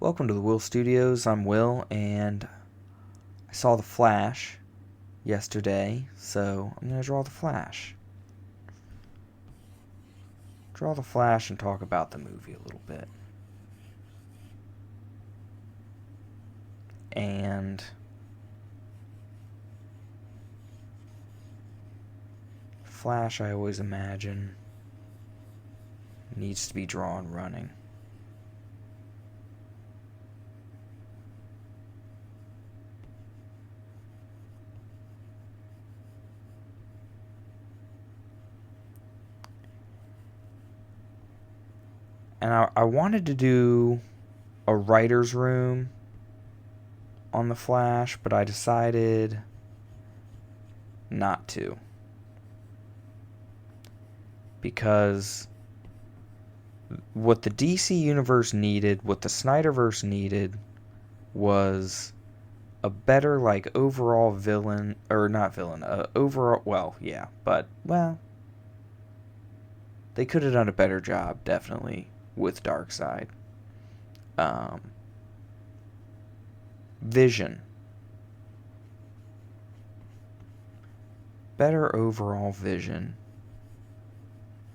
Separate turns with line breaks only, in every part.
Welcome to the Will Studios. I'm Will, and I saw The Flash yesterday, so I'm going to draw The Flash. Draw The Flash and talk about the movie a little bit. And Flash, I always imagine, needs to be drawn running. And I wanted to do a writer's room on The Flash, but I decided not to. Because what the DC Universe needed, what the Snyderverse needed, was a better, overall villain, or not villain, overall, they could have done a better job, definitely, with Darkseid. Vision. Better overall vision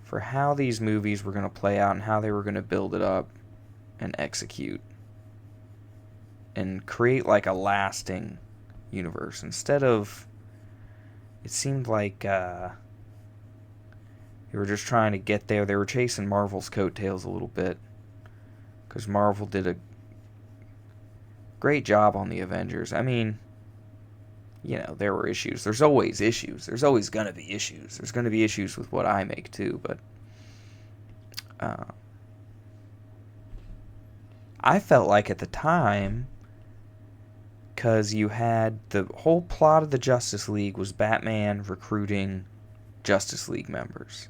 for how these movies were going to play out and how they were going to build it up and execute and create a lasting universe instead of, it seemed like they were just trying to get there. They were chasing Marvel's coattails a little bit because Marvel did a great job on the Avengers. I mean, there were issues. There's always issues. There's always going to be issues. There's going to be issues with what I make too, but I felt like at the time, because you had the whole plot of the Justice League was Batman recruiting Justice League members.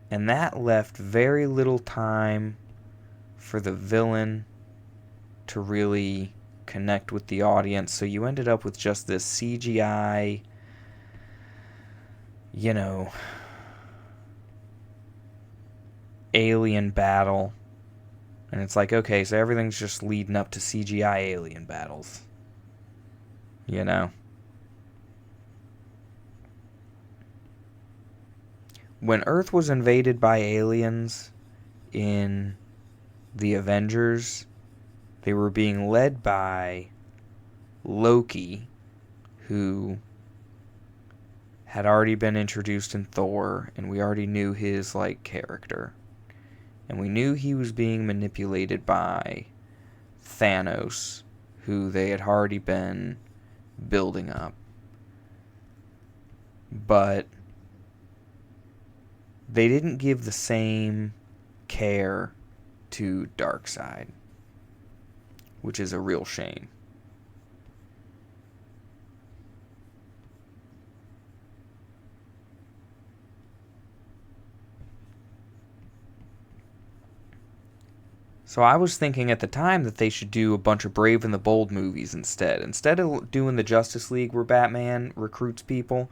And that left very little time for the villain to really connect with the audience, so you ended up with just this CGI, alien battle. And it's like, okay, so everything's just leading up to CGI alien battles. When Earth was invaded by aliens in the Avengers, they were being led by Loki, who had already been introduced in Thor, and we already knew his, character. And we knew he was being manipulated by Thanos, who they had already been building up. But they didn't give the same care to Darkseid, which is a real shame. So I was thinking at the time that they should do a bunch of Brave and the Bold movies instead. Instead of doing the Justice League where Batman recruits people,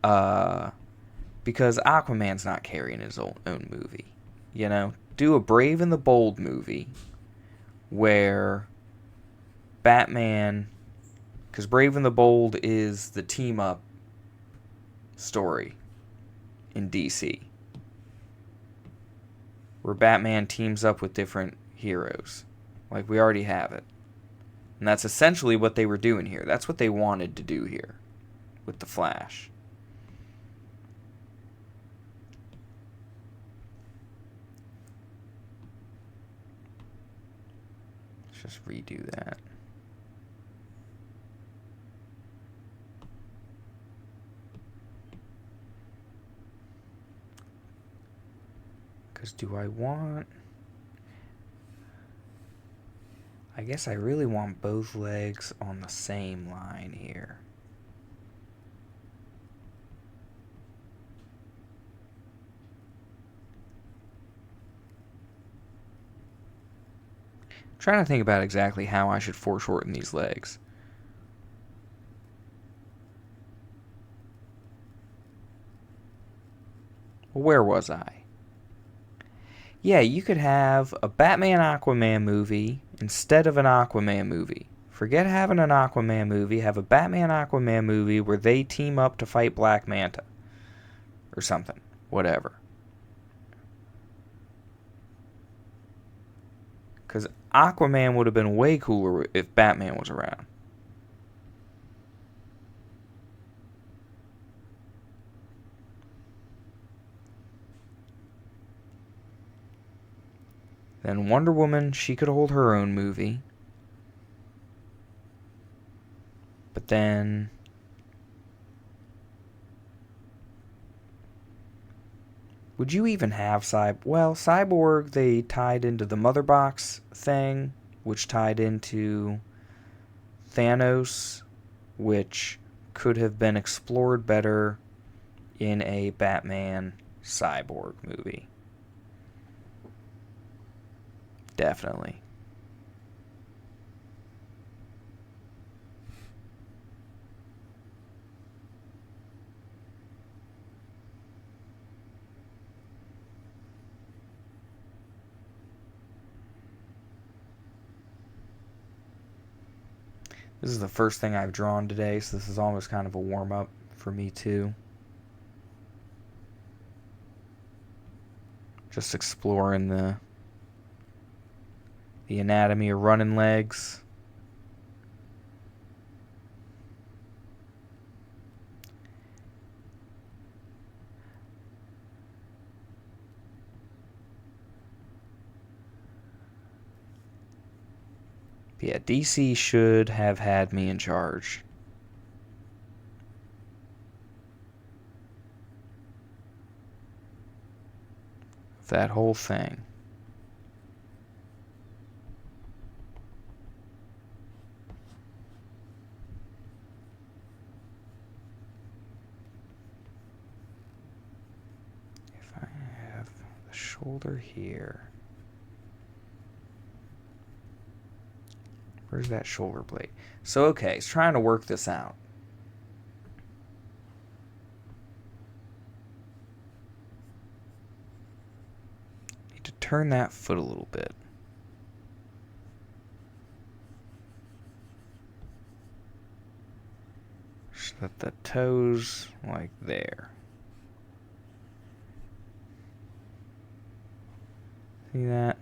because Aquaman's not carrying his own movie. Do a Brave and the Bold movie where Batman, because Brave and the Bold is the team up story in DC, where Batman teams up with different heroes. We already have it. And that's essentially what they were doing here. That's what they wanted to do here with The Flash. Let's just redo that. Because do I want... I guess I really want both legs on the same line here. I'm trying to think about exactly how I should foreshorten these legs. Well, where was I? Yeah, you could have a Batman Aquaman movie instead of an Aquaman movie. Forget having an Aquaman movie, have a Batman Aquaman movie where they team up to fight Black Manta or something. Whatever. Because Aquaman would have been way cooler if Batman was around. Then Wonder Woman, she could hold her own movie. But then would you even have Cyborg, they tied into the Mother Box thing, which tied into Thanos, which could have been explored better in a Batman Cyborg movie. Definitely. This is the first thing I've drawn today, so this is almost kind of a warm-up for me too. Just exploring the anatomy of running legs. Yeah, DC should have had me in charge. That whole thing. If I have the shoulder here. Where's that shoulder blade? So, okay, it's trying to work this out. Need to turn that foot a little bit. So that the toes, like there. See that?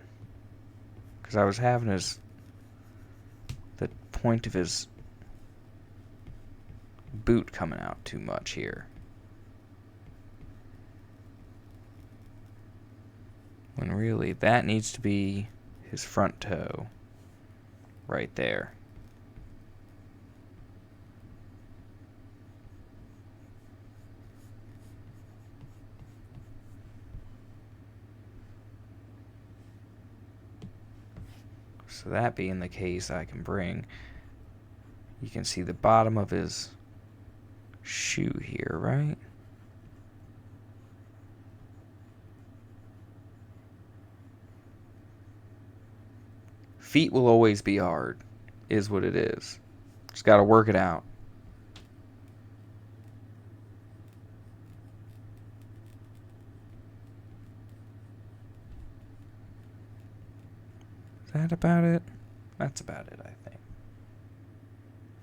Because I was having the point of his boot coming out too much here. When really that needs to be his front toe right there. So that being the case, I can bring, you can see the bottom of his shoe here, right? Feet will always be hard, is what it is. Just got to work it out. Is that about it? That's about it, I think.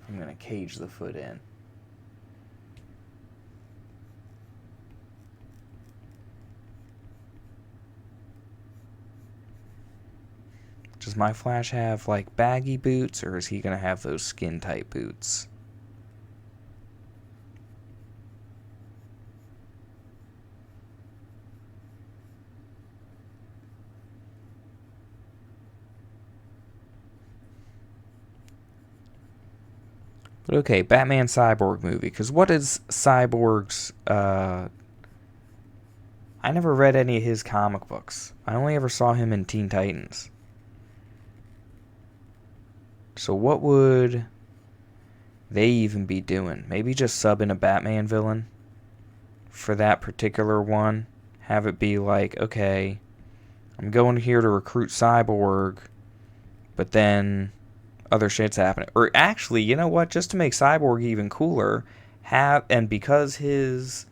I'm going to cage the foot in. Does my Flash have like baggy boots, or is he going to have those skin tight boots? But okay, Batman Cyborg movie. Because what is Cyborg's... I never read any of his comic books. I only ever saw him in Teen Titans. So what would they even be doing? Maybe just sub in a Batman villain for that particular one. Have it be like, okay, I'm going here to recruit Cyborg, but then other shit's happening. Or actually, you know what? Just to make Cyborg even cooler, because his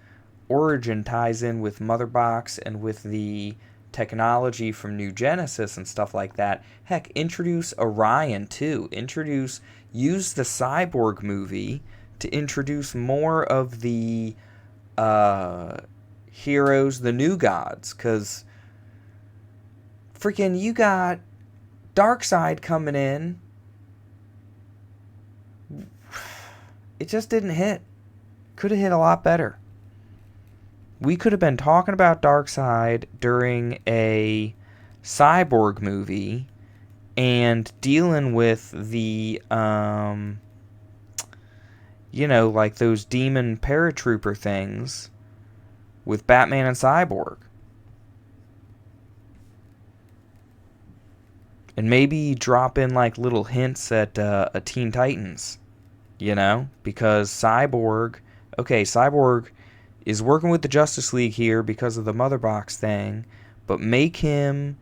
origin ties in with Mother Box and with the technology from New Genesis and stuff like that. Heck, introduce Orion too. Use the Cyborg movie to introduce more of the heroes, the new gods, because freaking you got Darkseid coming in. It just didn't hit. Could have hit a lot better. We could have been talking about Darkseid during a Cyborg movie and dealing with the, like those demon paratrooper things with Batman and Cyborg. And maybe drop in like little hints at a Teen Titans, because Cyborg is working with the Justice League here because of the Mother Box thing, but make him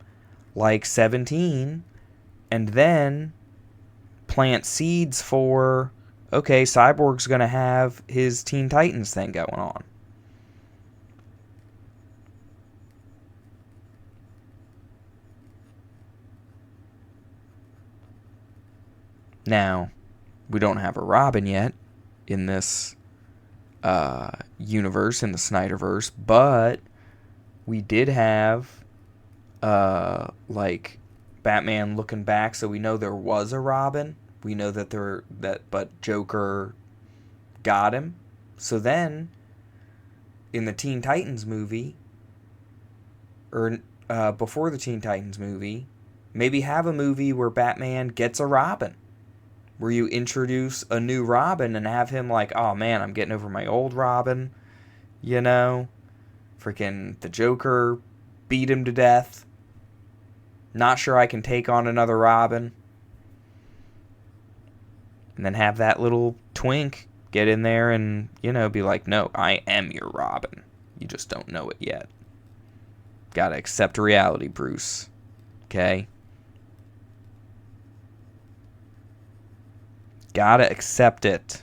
like 17 and then plant seeds for, Cyborg's going to have his Teen Titans thing going on. Now, we don't have a Robin yet in this universe, in the Snyderverse, but we did have Batman looking back, so we know there was a Robin. We know but Joker got him. So then, in the Teen Titans movie, or before the Teen Titans movie, maybe have a movie where Batman gets a Robin, where you introduce a new Robin and have him like, oh man, I'm getting over my old Robin, freaking the Joker beat him to death. Not sure I can take on another Robin. And then have that little twink get in there and, be like, no, I am your Robin. You just don't know it yet. Gotta accept reality, Bruce. Okay? Gotta accept it.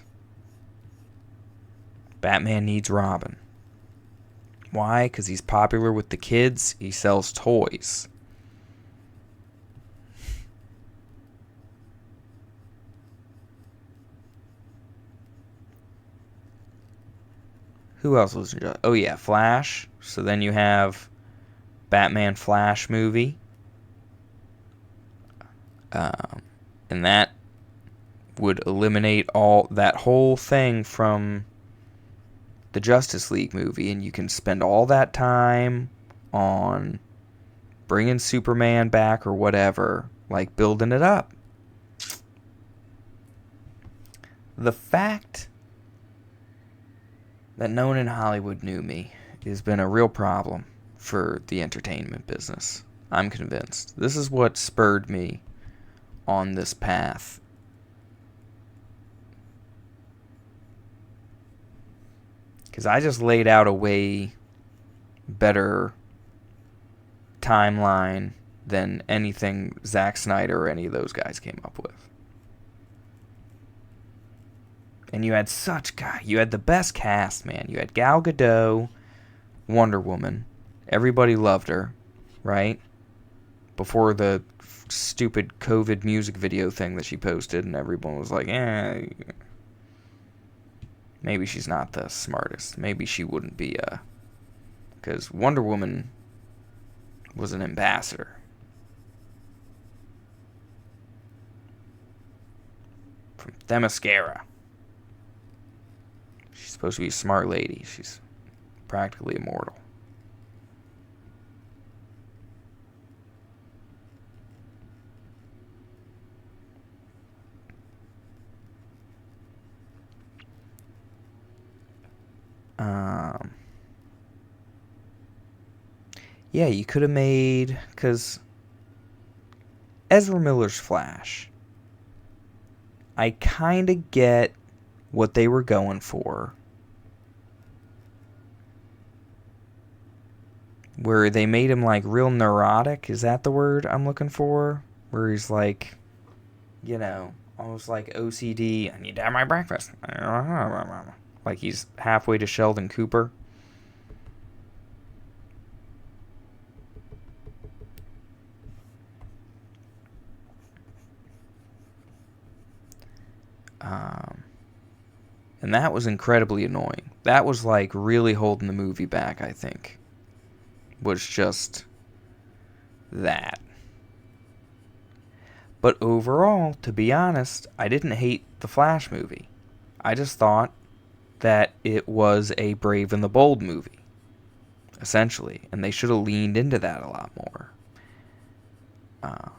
Batman needs Robin. Why? Because he's popular with the kids. He sells toys. Who else was in? Oh yeah, Flash. So then you have Batman Flash movie. And that would eliminate all that whole thing from the Justice League movie, and you can spend all that time on bringing Superman back or whatever, like building it up. The fact that no one in Hollywood knew me has been a real problem for the entertainment business. I'm convinced. This is what spurred me on this path. Because I just laid out a way better timeline than anything Zack Snyder or any of those guys came up with. And you had the best cast, man. You had Gal Gadot, Wonder Woman. Everybody loved her, right? Before the stupid COVID music video thing that she posted, and everyone was like, maybe she's not the smartest. Maybe she wouldn't be because Wonder Woman was an ambassador. From Themyscira. She's supposed to be a smart lady. She's practically immortal. Yeah, you could have made, because Ezra Miller's Flash, I kind of get what they were going for. Where they made him like real neurotic, is that the word I'm looking for? Where he's like, almost like OCD, I need to have my breakfast. Like he's halfway to Sheldon Cooper. Um, and that was incredibly annoying. That was like really holding the movie back, I think. Was just that. But overall, to be honest, I didn't hate the Flash movie. I just thought that it was a Brave and the Bold movie, essentially. And they should have leaned into that a lot more. Uh,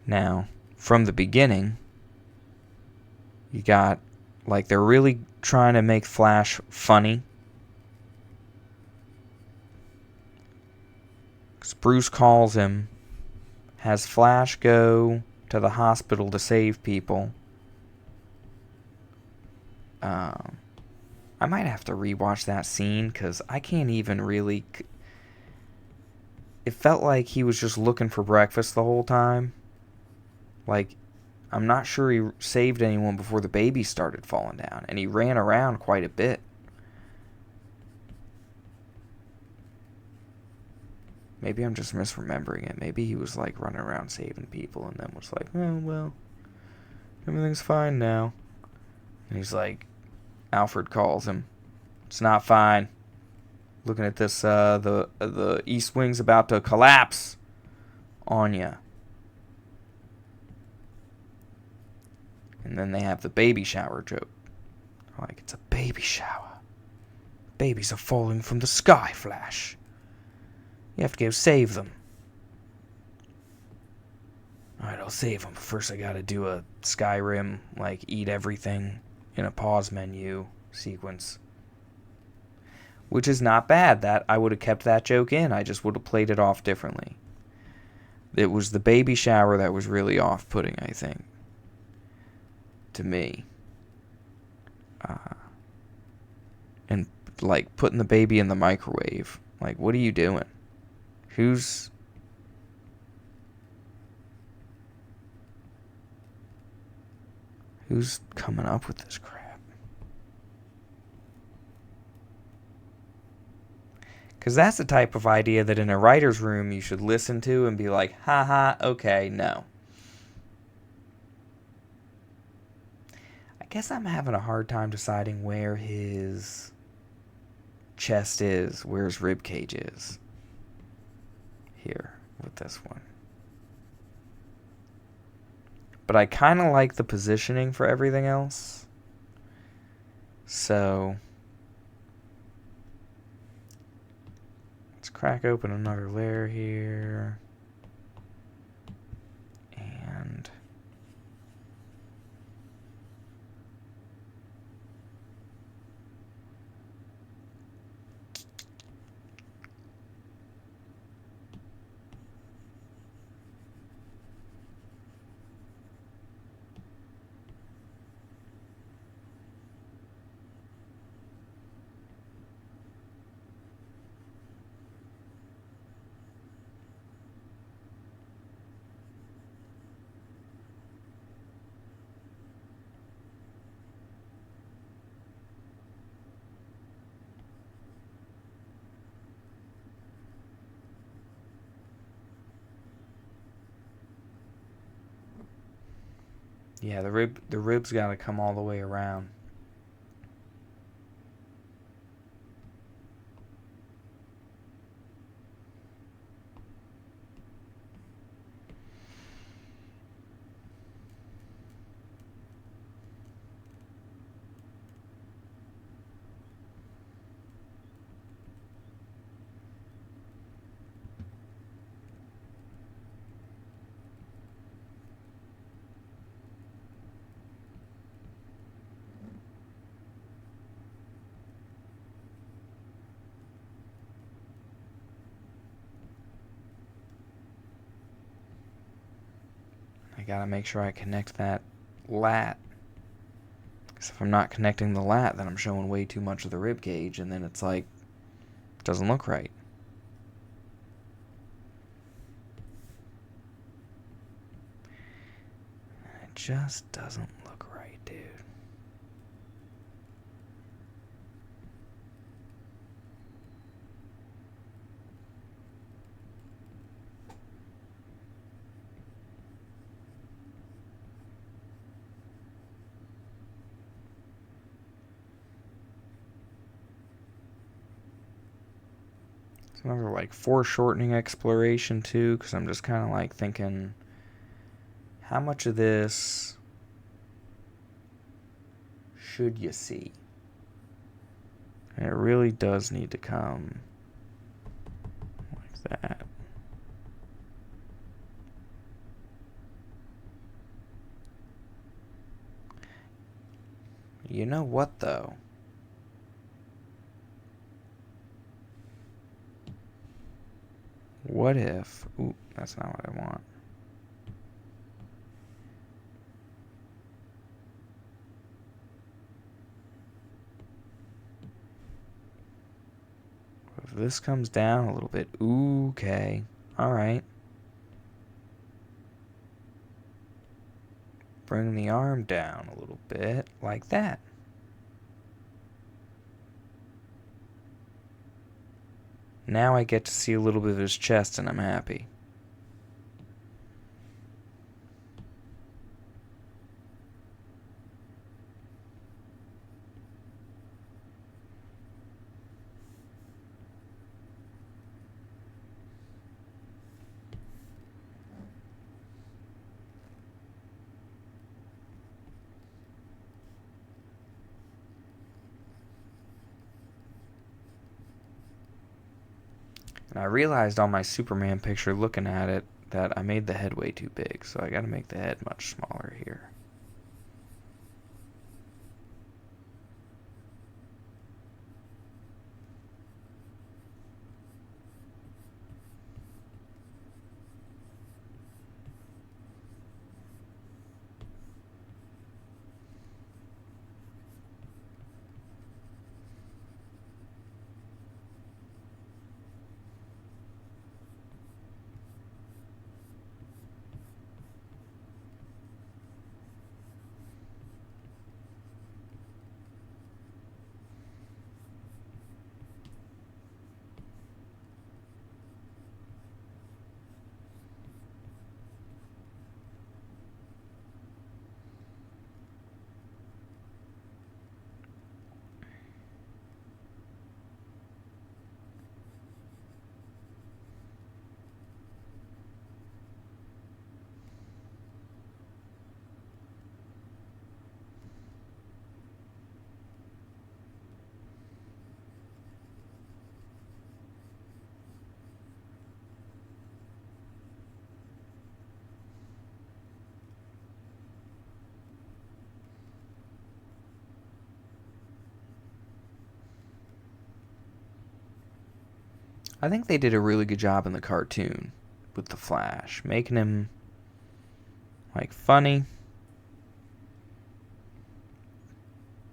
Now, from the beginning, you got, like, they're really trying to make Flash funny. Because Bruce calls him, has Flash go to the hospital to save people. I might have to rewatch that scene, because I can't even really... It felt like he was just looking for breakfast the whole time. Like, I'm not sure he saved anyone before the baby started falling down. And he ran around quite a bit. Maybe I'm just misremembering it. Maybe he was, like, running around saving people and then was like, oh, well, everything's fine now. And he's like, Alfred calls him. It's not fine. Looking at this, the East Wing's about to collapse on ya. And then they have the baby shower joke. Like, it's a baby shower. Babies are falling from the sky, Flash. You have to go save them. Alright, I'll save them. First I gotta do a Skyrim, like, eat everything in a pause menu sequence. Which is not bad. That I would have kept that joke in. I just would have played it off differently. It was the baby shower that was really off-putting, I think. To me. And, like, putting the baby in the microwave. Like, what are you doing? Who's coming up with this crap? Because that's the type of idea that in a writer's room you should listen to and be like, haha, okay, no. I guess I'm having a hard time deciding where his chest is, where his rib cage is. Here, with this one. But I kind of like the positioning for everything else. So, let's crack open another layer here. And yeah, the ribs gotta come all the way around. I gotta make sure I connect that lat. Because if I'm not connecting the lat, then I'm showing way too much of the rib cage, and then it's like, it doesn't look right. It just doesn't look right, dude. Another like foreshortening exploration too, because I'm just kind of like thinking, how much of this should you see? And it really does need to come like that. You know what though? What if... Ooh, that's not what I want. If this comes down a little bit... Ooh, okay. Alright. Bring the arm down a little bit, like that. Now I get to see a little bit of his chest and I'm happy. And I realized on my Superman picture looking at it that I made the head way too big, so I gotta make the head much smaller here. I think they did a really good job in the cartoon with the Flash, making him like funny,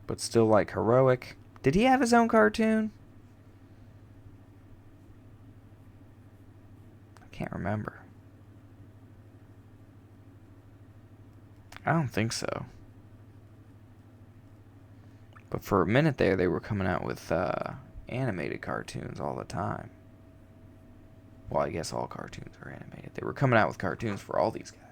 but still like heroic. Did he have his own cartoon? I can't remember. I don't think so. But for a minute there, they were coming out with animated cartoons all the time. Well, I guess all cartoons are animated. They were coming out with cartoons for all these guys.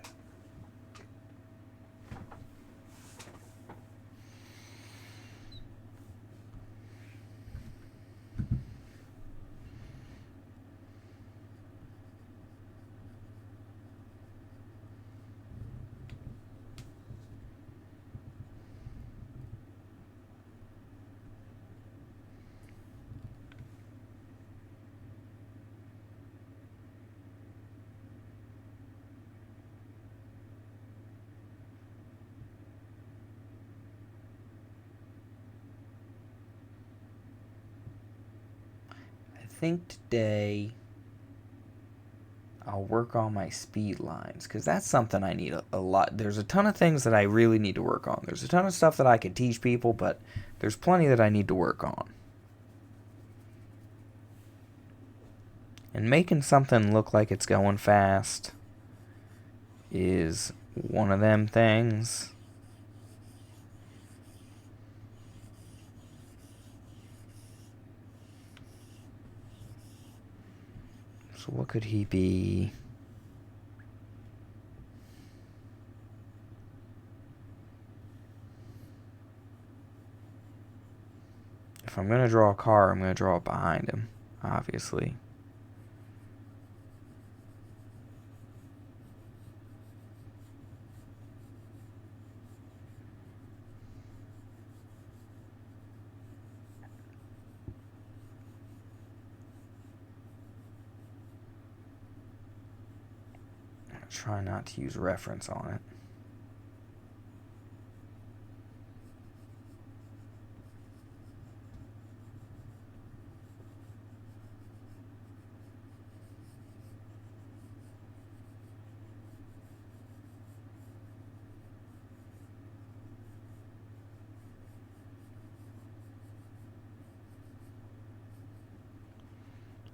I think today I'll work on my speed lines because that's something I need a lot. There's a ton of things that I really need to work on. There's a ton of stuff that I could teach people, but there's plenty that I need to work on. And making something look like it's going fast is one of them things. So what could he be? If I'm going to draw a car, I'm going to draw it behind him, obviously. Try not to use reference on it.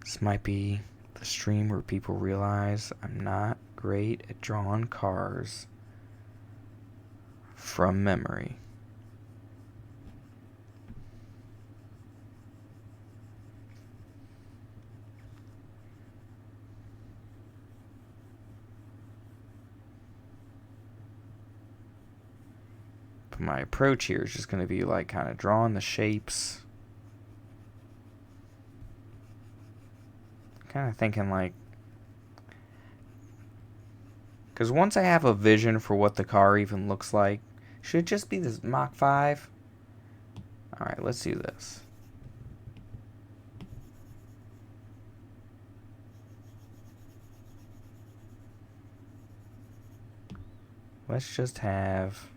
This might be the stream where people realize I'm not great at drawing cars from memory. But my approach here is just going to be like kind of drawing the shapes. Kind of thinking like, because once I have a vision for what the car even looks like, should it just be this Mach 5? Alright, let's do this. Let's just have,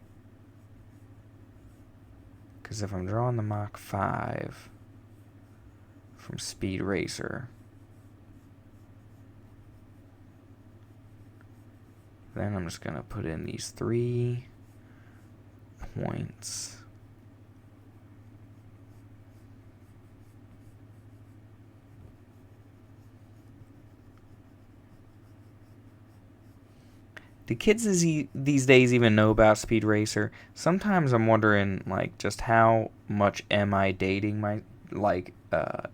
because if I'm drawing the Mach 5 from Speed Racer, then I'm just going to put in these 3 points. Do kids these days even know about Speed Racer? Sometimes I'm wondering, like, just how much am I dating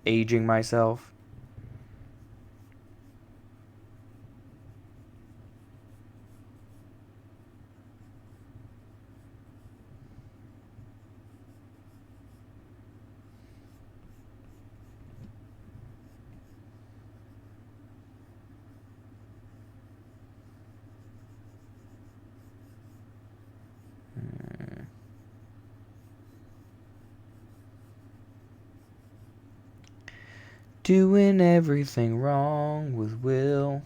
aging myself? Doing everything wrong with Will.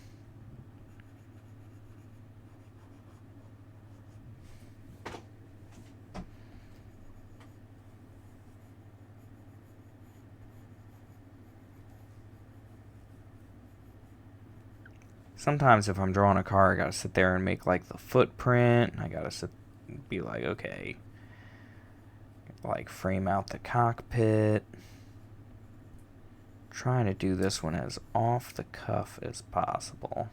Sometimes if I'm drawing a car, I gotta sit there and make like the footprint. I gotta be like, okay, like frame out the cockpit. Trying to do this one as off the cuff as possible.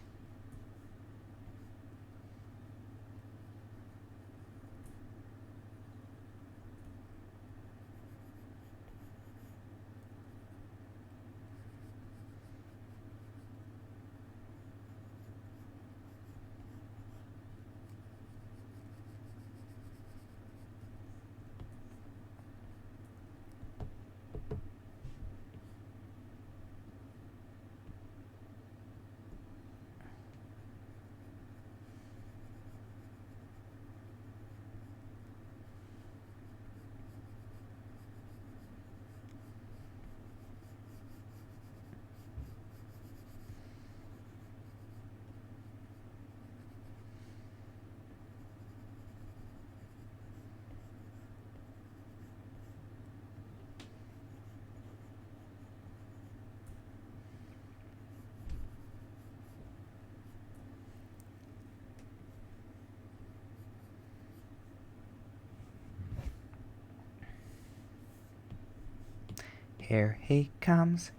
Here comes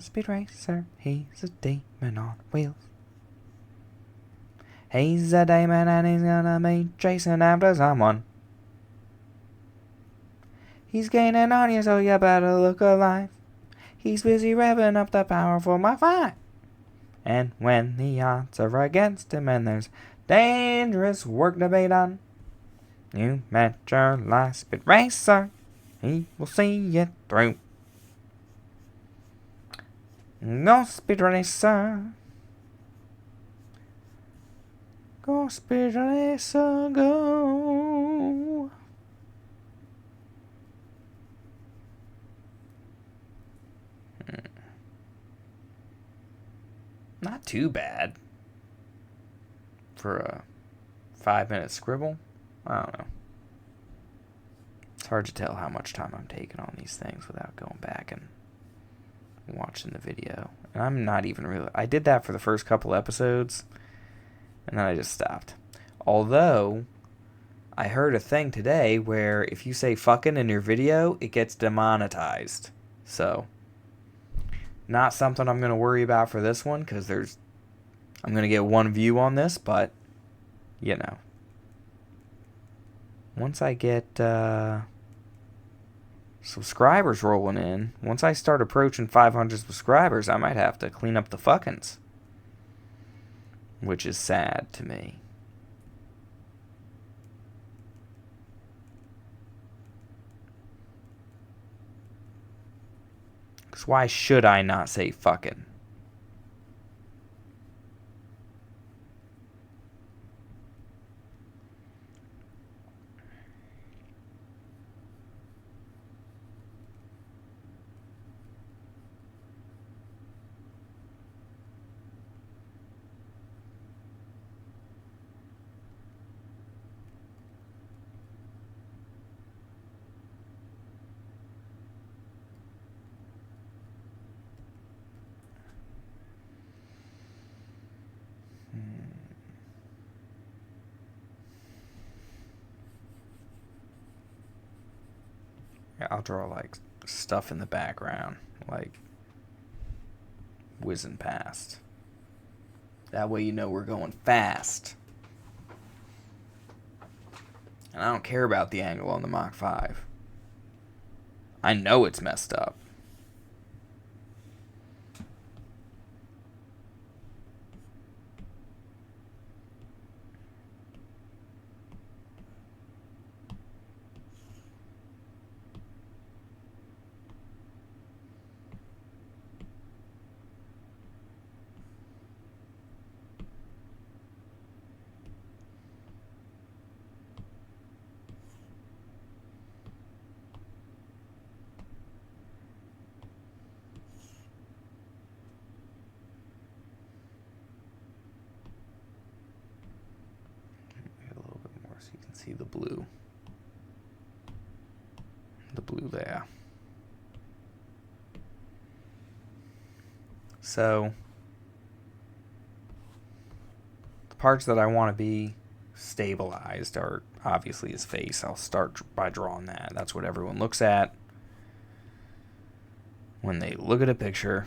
Speed Racer, he's a demon on wheels. He's a demon and he's gonna be chasing after someone. He's gaining on you, so you better look alive. He's busy revving up the power for my 5. And when the odds are against him and there's dangerous work to be done, you met your last Speed Racer, he will see it through. Go Speed Racer. Go Speed Racer, go. Not too bad. for a 5-minute scribble. I don't know. It's hard to tell how much time I'm taking on these things without going back and watching the video. And I'm not even really... I did that for the first couple episodes, and then I just stopped. Although, I heard a thing today where if you say fucking in your video, it gets demonetized. So, not something I'm going to worry about for this one, because I'm going to get one view on this, but, you know. Once I get subscribers rolling in, once I start approaching 500 subscribers, I might have to clean up the fuckins. Which is sad to me. Because why should I not say fucking? I'll draw like stuff in the background, like whizzing past. That way you know we're going fast. And I don't care about the angle on the Mach 5. I know it's messed up. So you can see the blue. The blue there. So, the parts that I want to be stabilized are obviously his face. I'll start by drawing that. That's what everyone looks at when they look at a picture.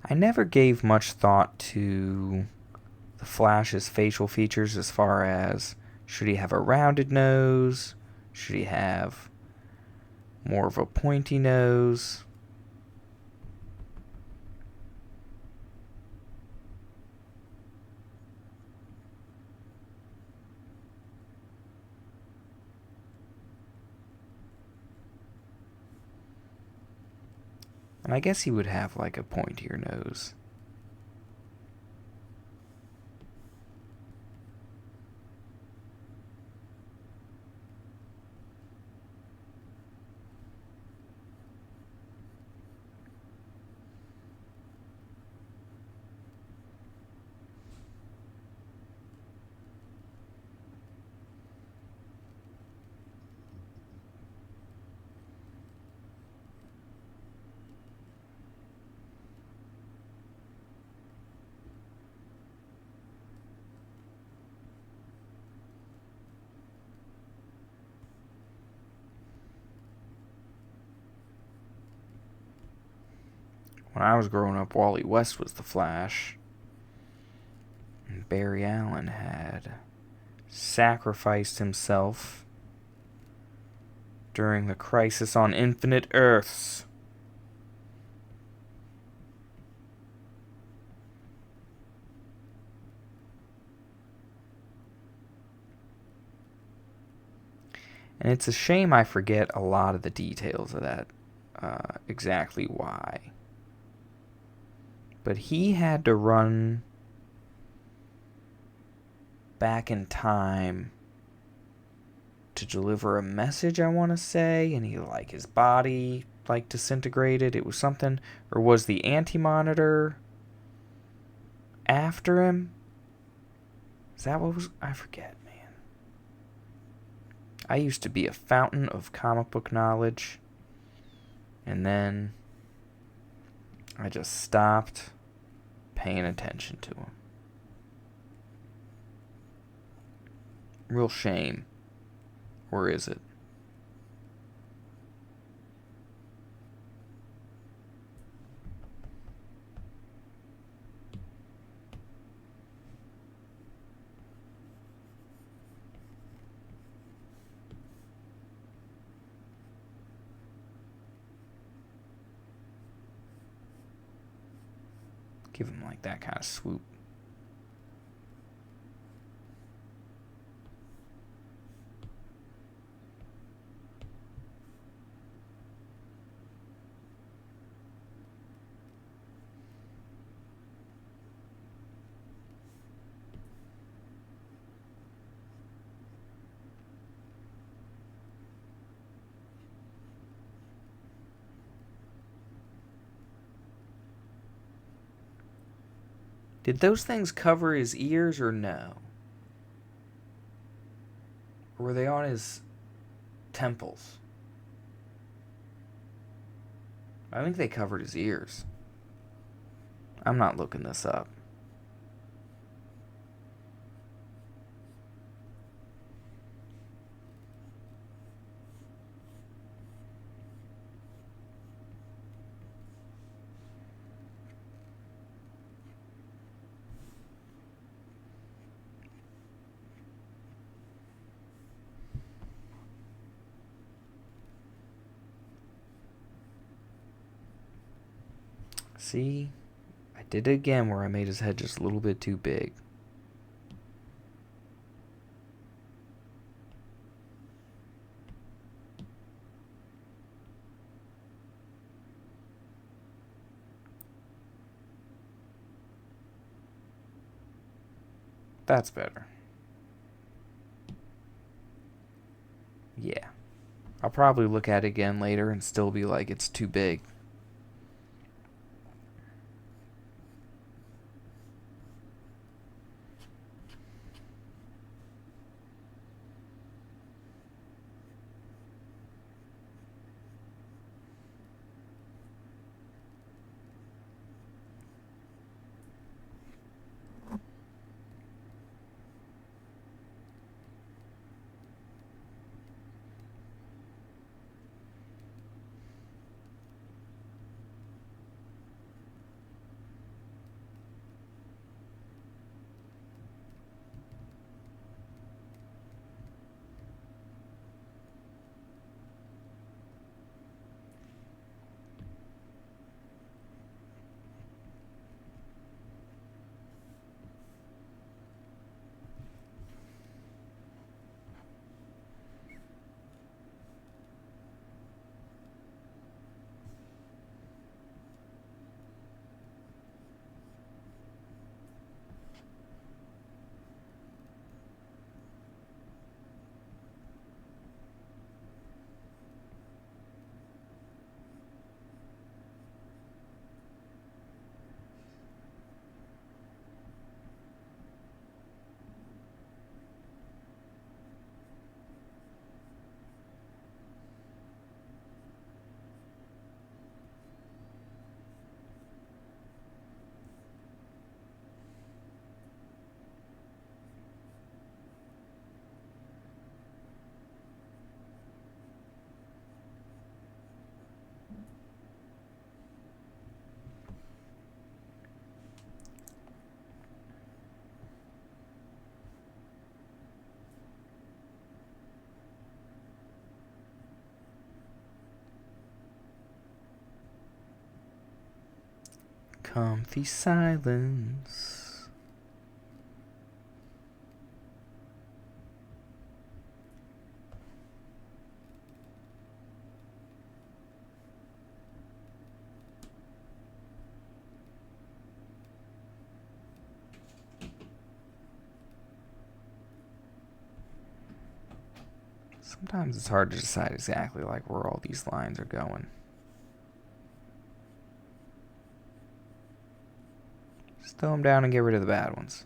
I never gave much thought to the Flash's facial features as far as should he have a rounded nose? Should he have more of a pointy nose? And I guess he would have like a pointier nose. When I was growing up, Wally West was the Flash. And Barry Allen had sacrificed himself during the Crisis on Infinite Earths. And it's a shame I forget a lot of the details of that, exactly why. But he had to run back in time to deliver a message, I want to say, and he, like, his body, like, disintegrated. It was something, or was the anti-monitor after him? Is that what was, I forget, man. I used to be a fountain of comic book knowledge, and then I just stopped paying attention to him. Real shame. Or is it? Give him like that kind of swoop. Did those things cover his ears or no? Or were they on his temples? I think they covered his ears. I'm not looking this up. See? I did it again where I made his head just a little bit too big. That's better. Yeah. I'll probably look at it again later and still be like, it's too big. Comfy silence. Sometimes it's hard to decide exactly like where all these lines are going. Just throw them down and get rid of the bad ones.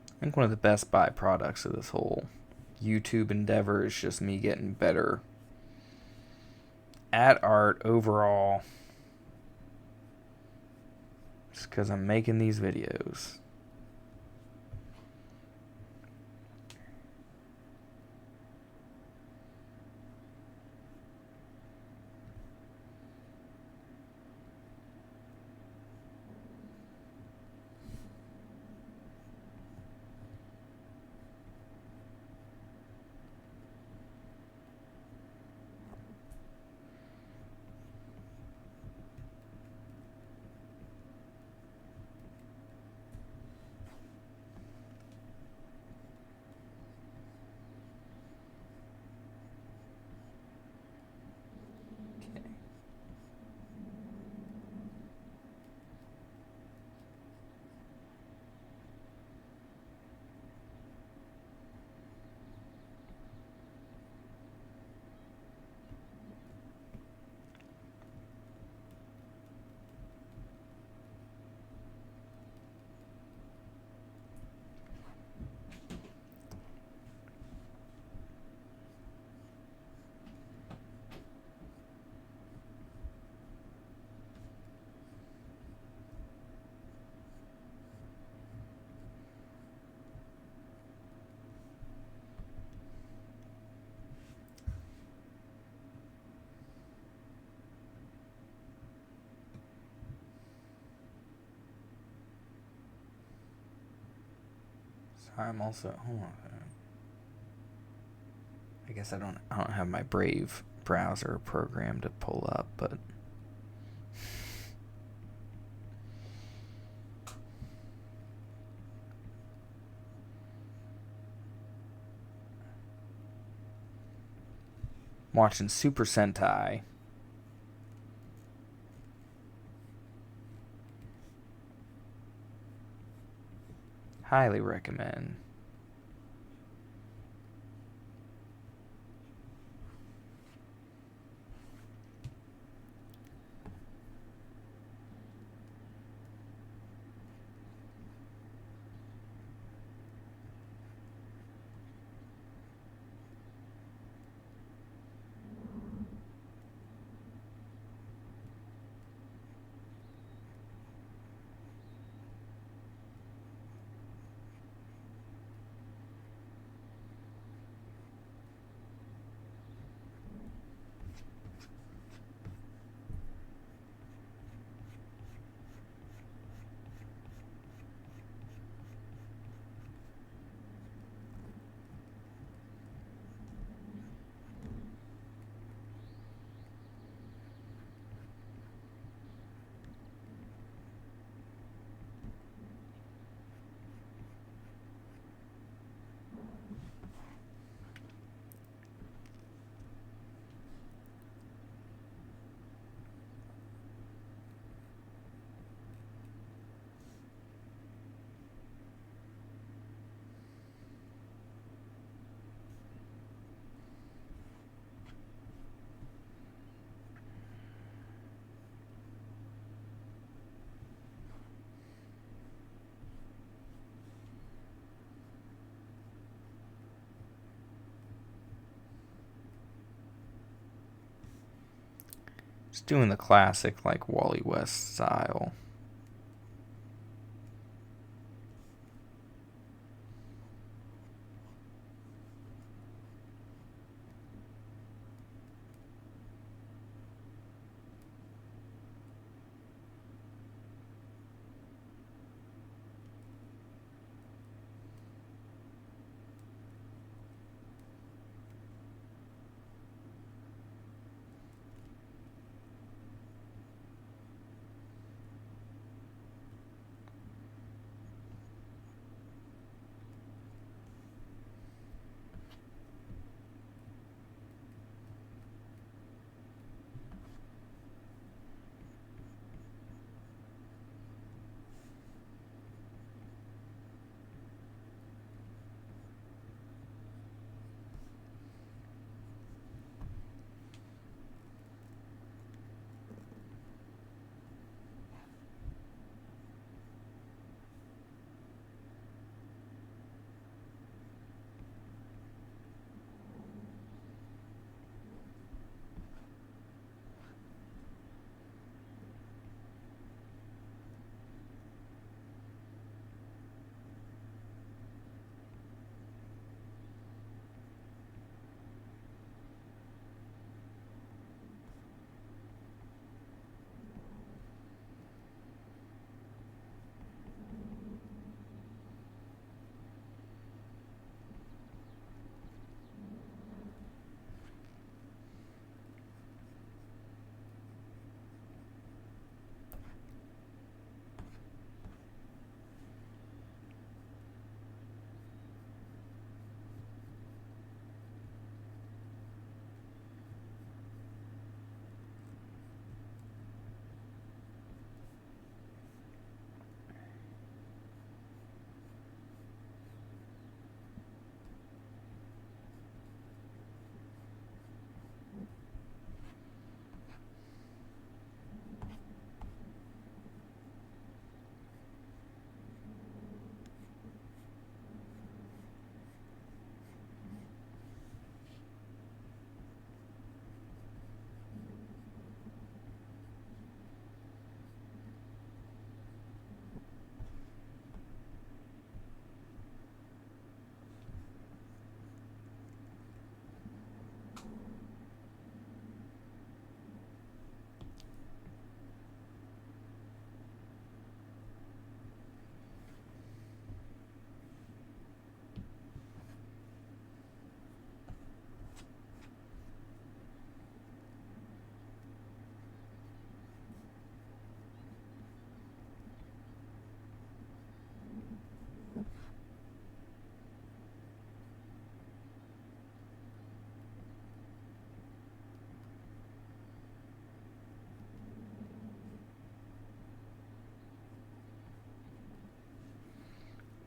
I think one of the best byproducts of this whole YouTube endeavor is just me getting better at art overall. Just because I'm making these videos. I'm also, hold on. I guess I don't have my Brave browser program to pull up, but I'm watching Super Sentai. Highly recommend. Just doing the classic, like, Wally West style.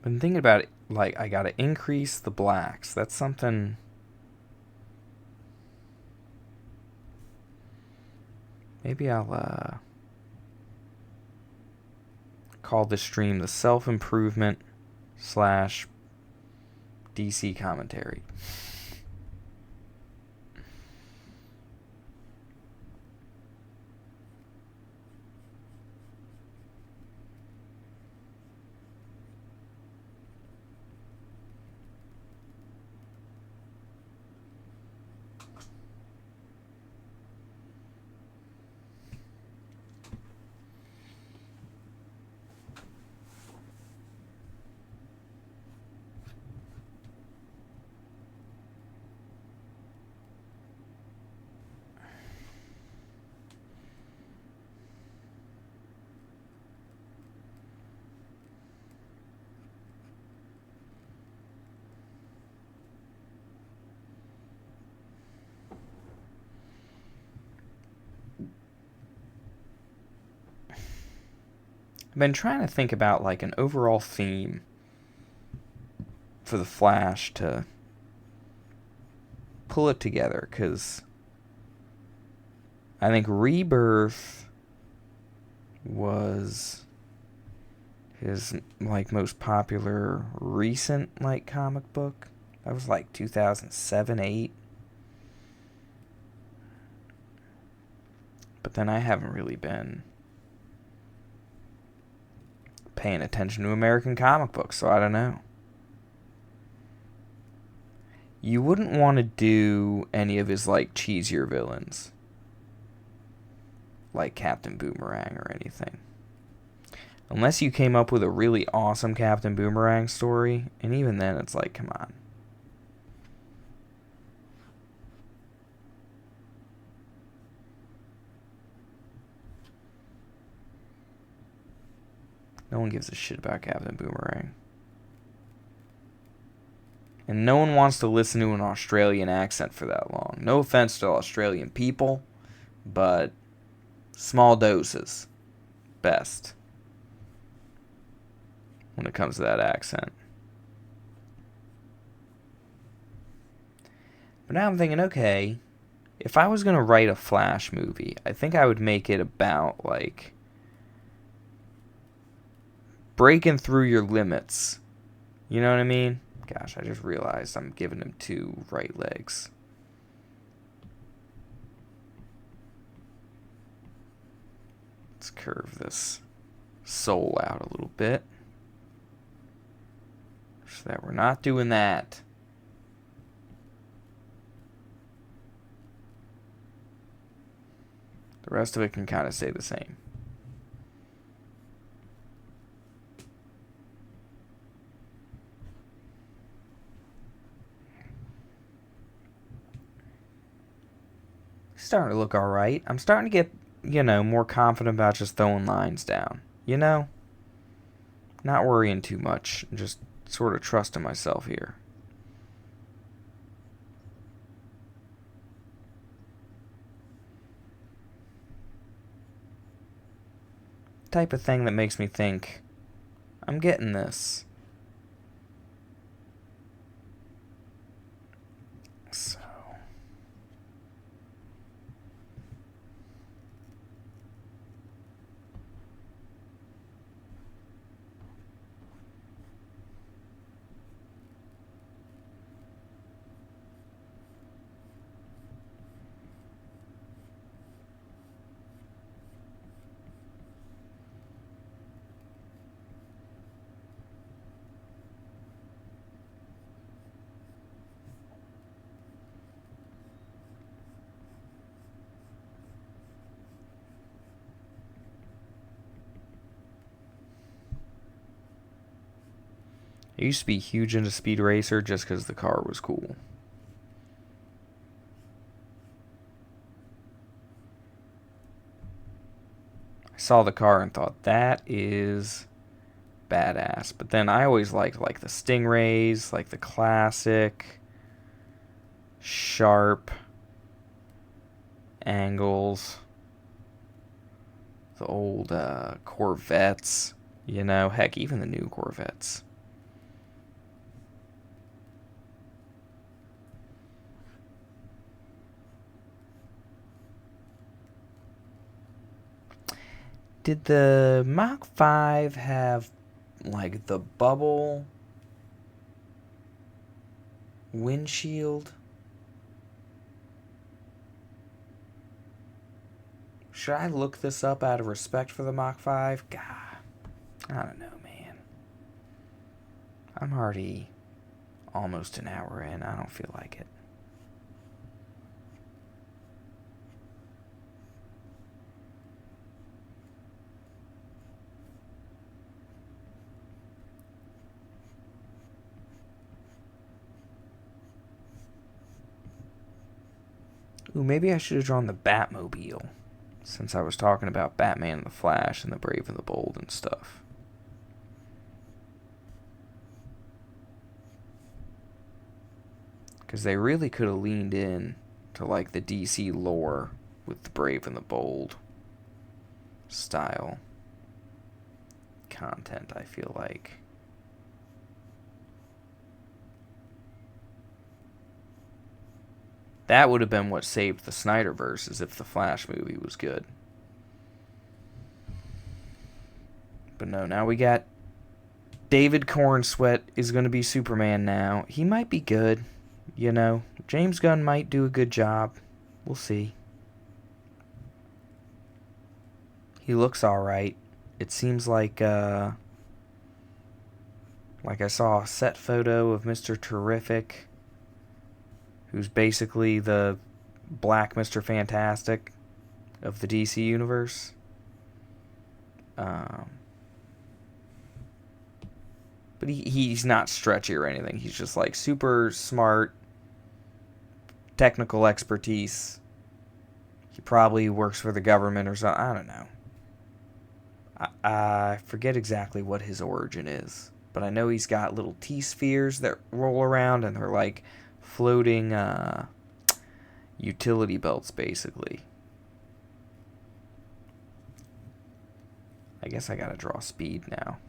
Been thinking about it, like, I gotta increase the blacks. That's something. Maybe I'll call this stream the self-improvement slash DC commentary. I've been trying to think about, like, an overall theme for the Flash to pull it together, because I think Rebirth was his, like, most popular recent, like, comic book. That was like 2007, 8. But then I haven't really been paying attention to American comic books, so I don't know. You wouldn't want to do any of his, like, cheesier villains. Like Captain Boomerang or anything. Unless you came up with a really awesome Captain Boomerang story, and even then it's like, come on. No one gives a shit about Captain Boomerang. And no one wants to listen to an Australian accent for that long. No offense to Australian people, but small doses. Best. When it comes to that accent. But now I'm thinking, okay, if I was going to write a Flash movie, I think I would make it about, like, breaking through your limits. You know what I mean? Gosh, I just realized I'm giving him 2 right legs. Let's curve this soul out a little bit. So that we're not doing that. The rest of it can kind of stay the same. Starting to look alright. I'm starting to get, more confident about just throwing lines down. Not worrying too much. Just sort of trusting myself here. Type of thing that makes me think, I'm getting this. So. I used to be huge into Speed Racer just because the car was cool. I saw the car and thought, that is badass. But then I always liked, like, the Stingrays, like the classic, sharp angles, the old Corvettes, heck, even the new Corvettes. Did the Mach 5 have, like, the bubble windshield? Should I look this up out of respect for the Mach 5? God, I don't know, man. I'm already almost an hour in. I don't feel like it. Ooh, maybe I should have drawn the Batmobile, since I was talking about Batman and the Flash and the Brave and the Bold and stuff. Because they really could have leaned in to, like, the DC lore with the Brave and the Bold style content, I feel like. That would have been what saved the Snyderverse, is if the Flash movie was good. But no, now we got David Cornsweat is going to be Superman now. He might be good, James Gunn might do a good job. We'll see. He looks alright. It seems like I saw a set photo of Mr. Terrific, who's basically the black Mr. Fantastic of the DC universe. But he's not stretchy or anything. He's just like super smart, technical expertise. He probably works for the government or something. I don't know. I forget exactly what his origin is, but I know he's got little T-spheres that roll around, and they're like floating utility belts, basically. I guess I gotta draw speed now.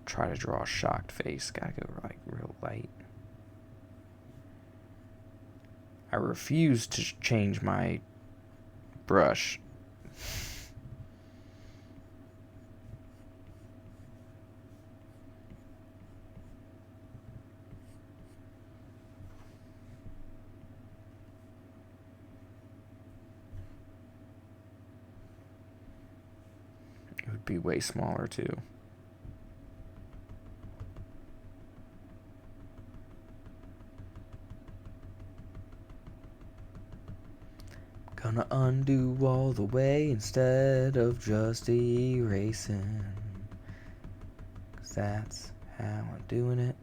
Try to draw a shocked face. Gotta go like real light. I refuse to change my brush. It would be way smaller too. Gonna undo all the way instead of just erasing. 'Cause that's how I'm doing it.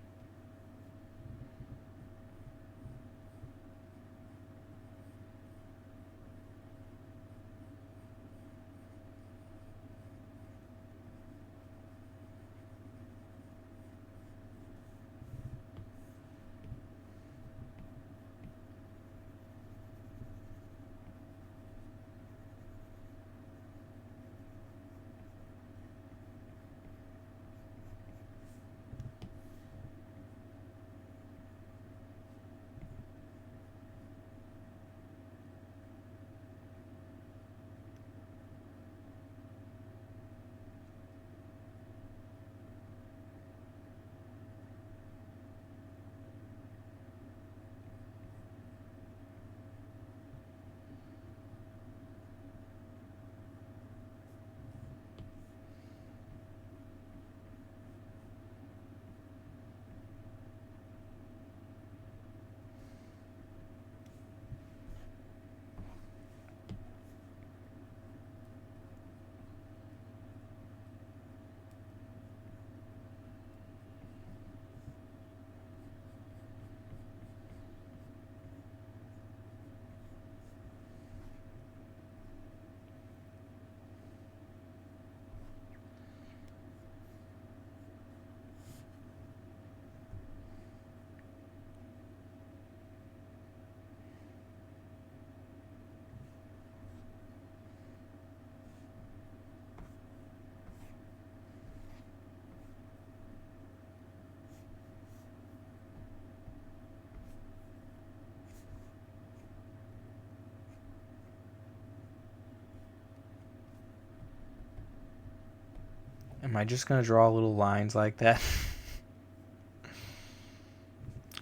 Am I just gonna draw little lines like that?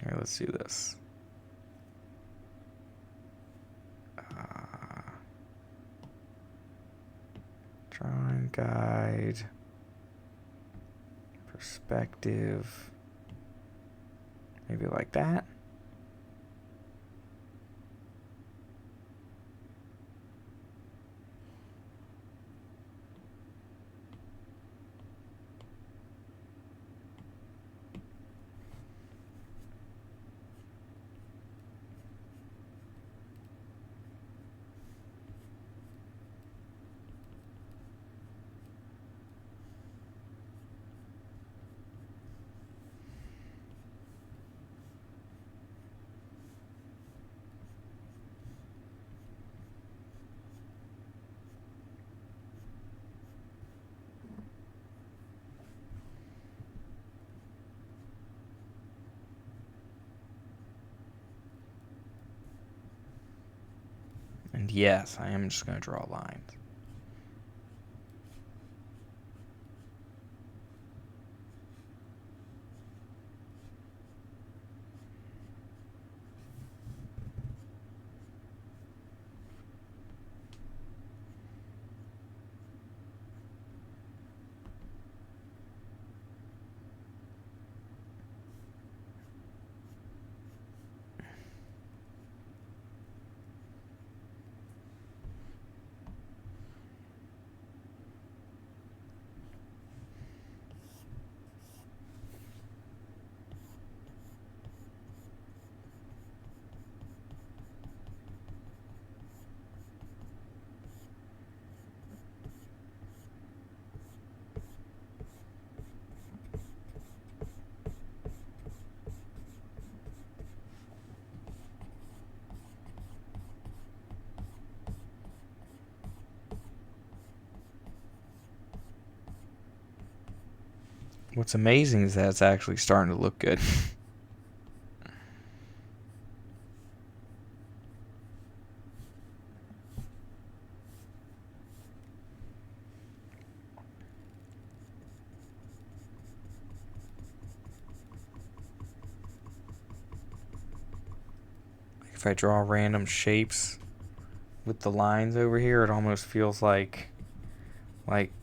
Here, let's do this. Drawing guide. Perspective. Maybe like that. And yes, I am just going to draw lines. What's amazing is that it's actually starting to look good. If I draw random shapes with the lines over here, it almost feels like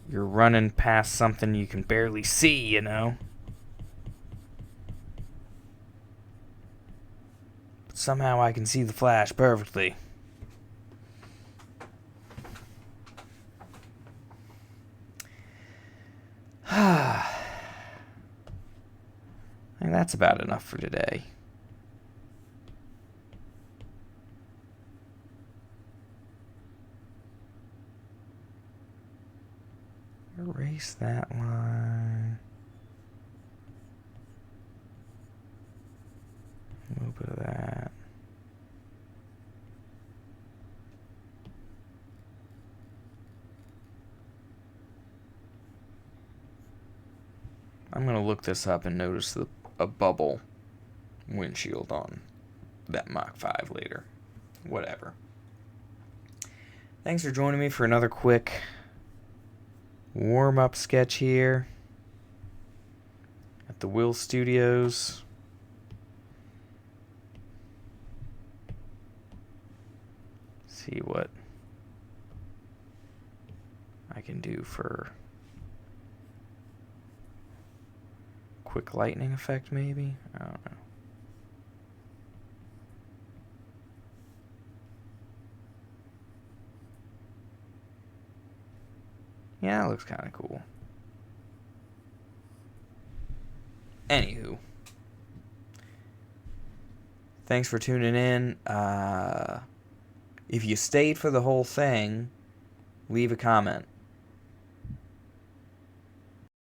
you're running past something you can barely see, you know? But somehow I can see the Flash perfectly. And that's about enough for today. Erase that line. A little bit of that. I'm going to look this up and notice a bubble windshield on that Mach 5 later. Whatever. Thanks for joining me for another quick warm-up sketch here at the Will Studios. See what I can do for quick lightning effect, maybe? I don't know. Yeah, it looks kind of cool. Anywho, thanks for tuning in. If you stayed for the whole thing, leave a comment.